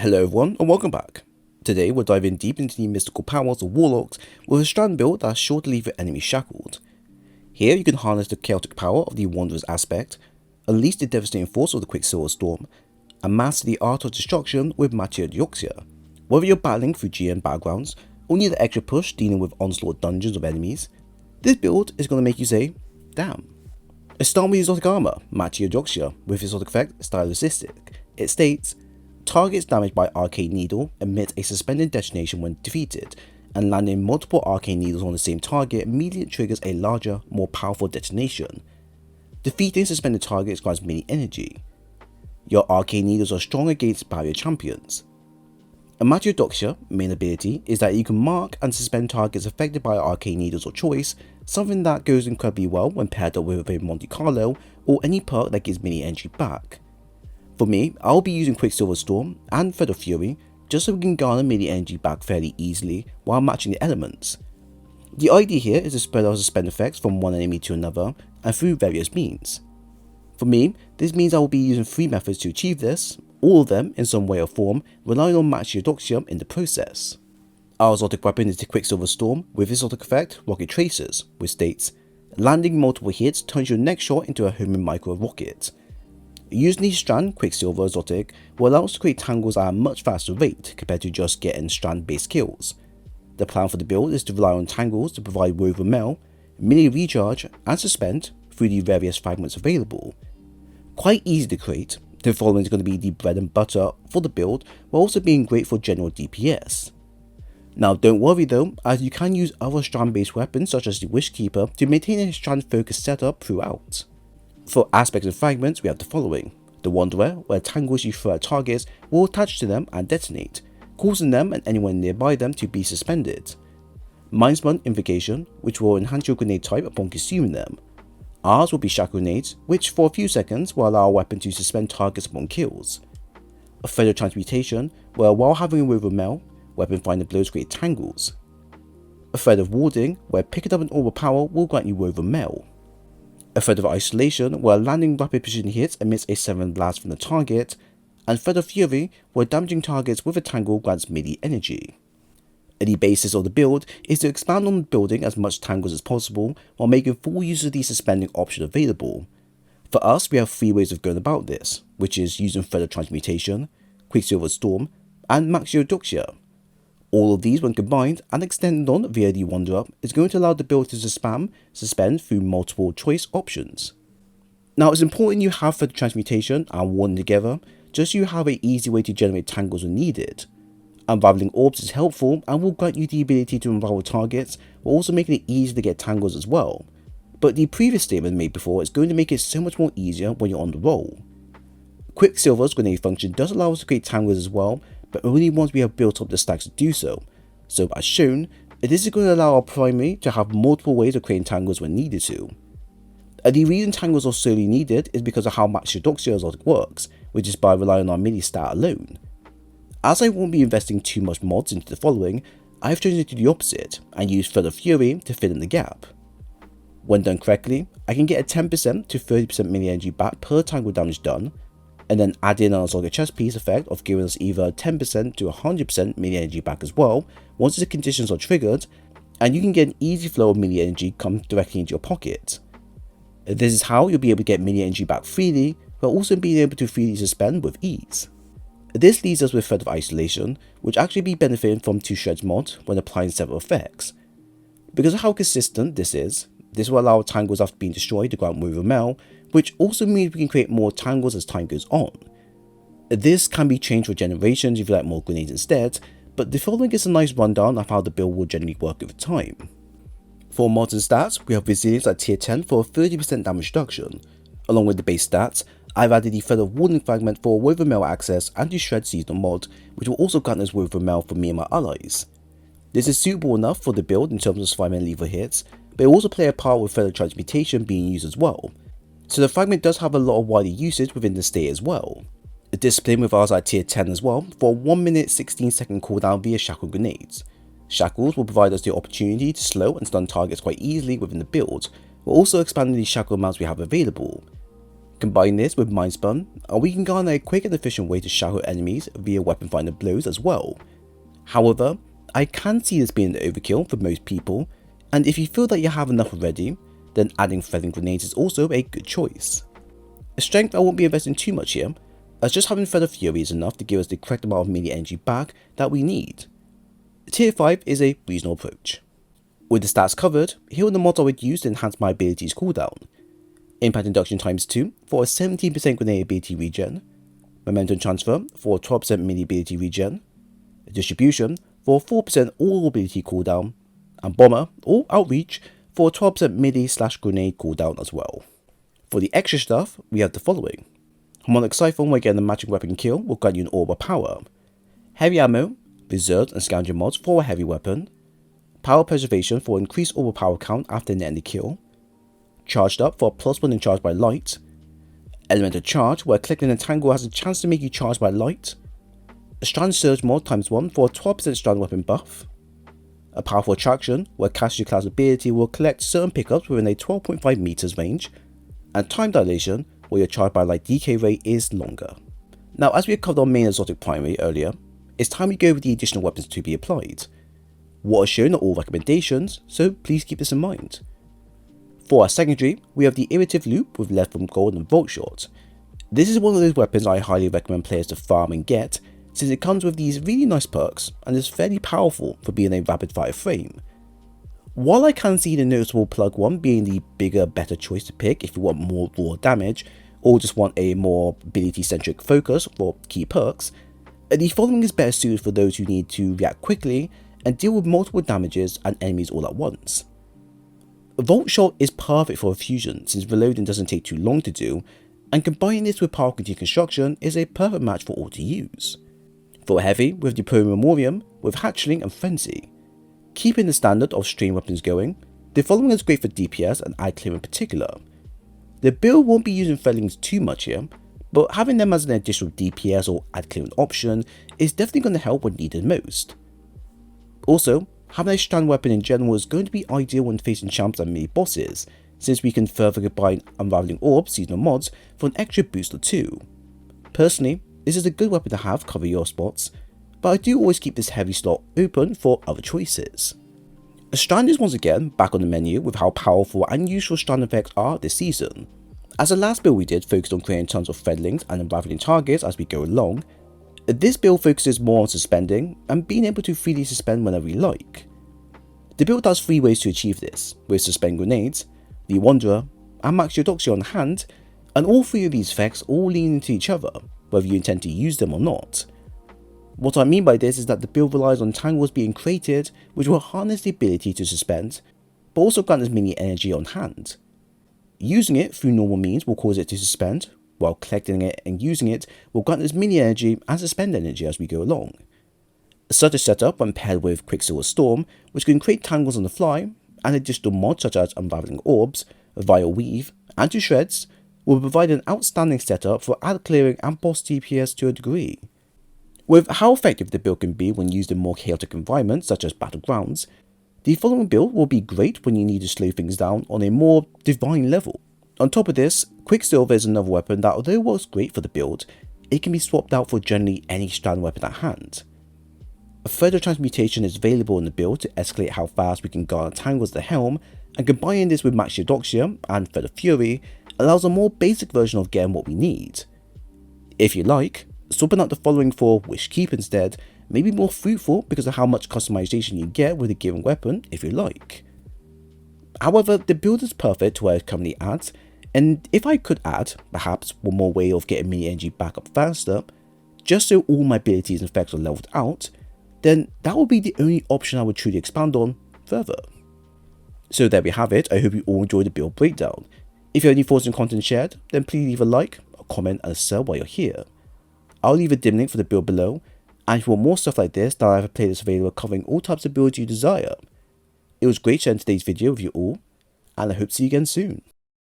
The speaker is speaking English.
Hello everyone and welcome back. Today we're diving deep into the mystical powers of Warlocks with a strand build that's sure to leave your enemy shackled. Here you can harness the chaotic power of the Wanderer's aspect, unleash the devastating force of the Quicksilver Storm, and master the art of destruction with Mataiodoxia. Whether you're battling through GM backgrounds or need an extra push dealing with onslaught dungeons of enemies, this build is going to make you say, damn. Let's start with exotic armor, Mataiodoxia, with exotic effect stylistic. It states, targets damaged by Arcane Needle emit a suspended detonation when defeated, and landing multiple Arcane Needles on the same target immediately triggers a larger, more powerful detonation. Defeating suspended targets grants mini energy. Your Arcane Needles are strong against barrier champions. A Mataiodoxia main ability is that you can mark and suspend targets affected by Arcane Needles of choice, something that goes incredibly well when paired up with a Monte Carlo or any perk that gives mini energy back. For me, I'll be using Quicksilver Storm and Feather Fury just so we can garner mini energy back fairly easily while matching the elements. The idea here is to spread out suspend effects from one enemy to another and through various means. For me, this means I will be using 3 methods to achieve this, all of them in some way or form, relying on Mataiodoxia in the process. Our exotic weapon is the Quicksilver Storm with exotic effect Rocket Tracers, which states, landing multiple hits turns your next shot into a homing micro rocket. Using the strand Quicksilver exotic will allow us to create tangles at a much faster rate compared to just getting strand based kills. The plan for the build is to rely on tangles to provide woven mail, mini recharge and suspend through the various fragments available. Quite easy to create, the following is going to be the bread and butter for the build while also being great for general DPS. Now don't worry though, as you can use other strand based weapons such as the Wishkeeper to maintain a strand focused setup throughout. For aspects and fragments, we have the following. The Wanderer, where tangles you throw at targets will attach to them and detonate, causing them and anyone nearby them to be suspended. Mindspun Invocation, which will enhance your grenade type upon consuming them. Ours will be Shackle Grenades, which for a few seconds will allow a weapon to suspend targets upon kills. A Feather Transmutation, where while having a woven mail, weapon finder blows create tangles. A Thread of Warding, where picking up an orb of power will grant you woven mail. A Thread of Isolation, where landing rapid precision hits emits a 7 blast from the target, and Thread of Fury, where damaging targets with a tangle grants melee energy. The basis of the build is to expand on building as much tangles as possible while making full use of the suspending option available. For us, we have 3 ways of going about this, which is using Thread of Transmutation, Quicksilver Storm, and Mataiodoxia. All of these when combined and extended on via the Wanderer is going to allow the build to suspend through multiple choice options. Now it's important you have Feather Transmutation and Warding together just so you have an easy way to generate tangles when needed. Unraveling orbs is helpful and will grant you the ability to unravel targets while also making it easy to get tangles as well. But the previous statement made before is going to make it so much more easier when you're on the roll. Quicksilver's grenade function does allow us to create tangles as well, but only once we have built up the stacks to do so. So as shown, this is going to allow our primary to have multiple ways of creating tangles when needed to. The reason tangles are solely needed is because of how Mataiodoxia exotic works, which is by relying on mini stat alone. As I won't be investing too much mods into the following, I have chosen to do the opposite and use Feather Fury to fill in the gap. When done correctly, I can get a 10% to 30% mini energy back per tangle damage done, and then add in an exotic chest piece effect of giving us either 10% to 100% mini energy back as well once the conditions are triggered, and you can get an easy flow of mini energy come directly into your pocket. This is how you'll be able to get mini energy back freely, but also being able to freely suspend with ease. This leaves us with Thread of Isolation, which actually be benefiting from 2 Shreds mod when applying several effects. Because of how consistent this will allow tangles after being destroyed to grant woven mail, which also means we can create more tangles as time goes on. This can be changed for generations if you like more grenades instead, but the following is a nice rundown of how the build will generally work over time. For mods and stats, we have Resilience at tier 10 for a 30% damage reduction. Along with the base stats, I've added the Feather Warding fragment for woven mail access and the Shred seasonal mod, which will also grant us woven mail for me and my allies. This is suitable enough for the build in terms of surviving and lethal hits, but it will also play a part with Feather Transmutation being used as well. So the fragment does have a lot of wider usage within the state as well. A Discipline with ours at tier 10 as well for a 1 minute 16 second cooldown via Shackle Grenades. Shackles will provide us the opportunity to slow and stun targets quite easily within the build, while also expanding the shackle amounts we have available. Combine this with Mind Spun, and we can garner a quick and efficient way to shackle enemies via weapon finder blows as well. However, I can see this being the overkill for most people, and if you feel that you have enough already, then adding Feathering Grenades is also a good choice. Strength I won't be investing too much here, as just having Feather Fury is enough to give us the correct amount of melee energy back that we need. Tier 5 is a reasonable approach. With the stats covered, here are the mods I would use to enhance my abilities cooldown. Impact Induction times 2 for a 17% grenade ability regen, Momentum Transfer for a 12% melee ability regen, Distribution for a 4% all ability cooldown, and Bomber or Outreach for a 12% melee/grenade cooldown as well. For the extra stuff, we have the following. Harmonic Siphon, where getting the matching weapon kill will grant you an orb of power. Heavy Ammo, Reserved and Scoundrel mods for a heavy weapon. Power Preservation for increased orb power count after an enemy kill. Charged Up for a +1 in Charge by Light. Elemental Charge, where collecting a tangle has a chance to make you charge by light. A Strand Surge mod ×1 for a 12% strand weapon buff. A Powerful Attraction, where casting your class ability will collect certain pickups within a 12.5 meters range. And Time Dilation, where your charge by light decay rate is longer. Now, as we had covered on main exotic primary earlier, it's time we go over the additional weapons to be applied. What are shown are all recommendations, so please keep this in mind. For our secondary, we have the Irritative Loop with Lead from Gold and Volt Shot. This is one of those weapons I highly recommend players to farm and get, since it comes with these really nice perks and is fairly powerful for being a rapid fire frame. While I can see the noticeable plug one being the bigger, better choice to pick if you want more raw damage, or just want a more ability centric focus for key perks, the following is better suited for those who need to react quickly and deal with multiple damages and enemies all at once. Volt Shot is perfect for a fusion since reloading doesn't take too long to do, and combining this with Power Deconstruction is a perfect match for all to use. For heavy, with Depot Memoriam with Hatchling and Frenzy. Keeping the standard of stream weapons going, the following is great for DPS and eye clear in particular. The build won't be using Fellings too much here, but having them as an additional DPS or ad clearing option is definitely going to help when needed most. Also, having a strand weapon in general is going to be ideal when facing champs and mini bosses, since we can further combine Unraveling Orb seasonal mods for an extra boost or two. Personally, this is a good weapon to have cover your spots, but I do always keep this heavy slot open for other choices. Strand is once again back on the menu with how powerful and useful strand effects are this season. As the last build we did focused on creating tons of Fedlings and unraveling targets as we go along, this build focuses more on suspending and being able to freely suspend whenever we like. The build has 3 ways to achieve this, with Suspend Grenades, the Wanderer, and Mataiodoxia on hand, and all 3 of these effects all lean into each other, whether you intend to use them or not. What I mean by this is that the build relies on tangles being created which will harness the ability to suspend, but also grant as many energy on hand. Using it through normal means will cause it to suspend, while collecting it and using it will grant as many energy and suspend energy as we go along. Such a setup when paired with Quicksilver Storm, which can create tangles on the fly, and additional mods such as Unraveling Orbs, Vile Weave, and to Shreds, will provide an outstanding setup for ad clearing and boss DPS to a degree. With how effective the build can be when used in more chaotic environments such as battlegrounds, the following build will be great when you need to slow things down on a more divine level. On top of this, Quicksilver is another weapon that, although works great for the build, it can be swapped out for generally any strand weapon at hand. A further transmutation is available in the build to escalate how fast we can garner tangles the helm, and combining this with Mataiodoxia and Feather Fury allows a more basic version of getting what we need. If you like, swapping out the following for Wish Keep instead may be more fruitful because of how much customization you get with a given weapon if you like. However, the build is perfect to where it currently at, and if I could add, perhaps, one more way of getting me energy back up faster, just so all my abilities and effects are leveled out, then that would be the only option I would truly expand on further. So there we have it. I hope you all enjoyed the build breakdown. If you have any thoughts and content shared, then please leave a like, a comment and a sub while you're here. I'll leave a dim link for the build below, and if you want more stuff like this, then I have a playlist available covering all types of builds you desire. It was great sharing today's video with you all, and I hope to see you again soon.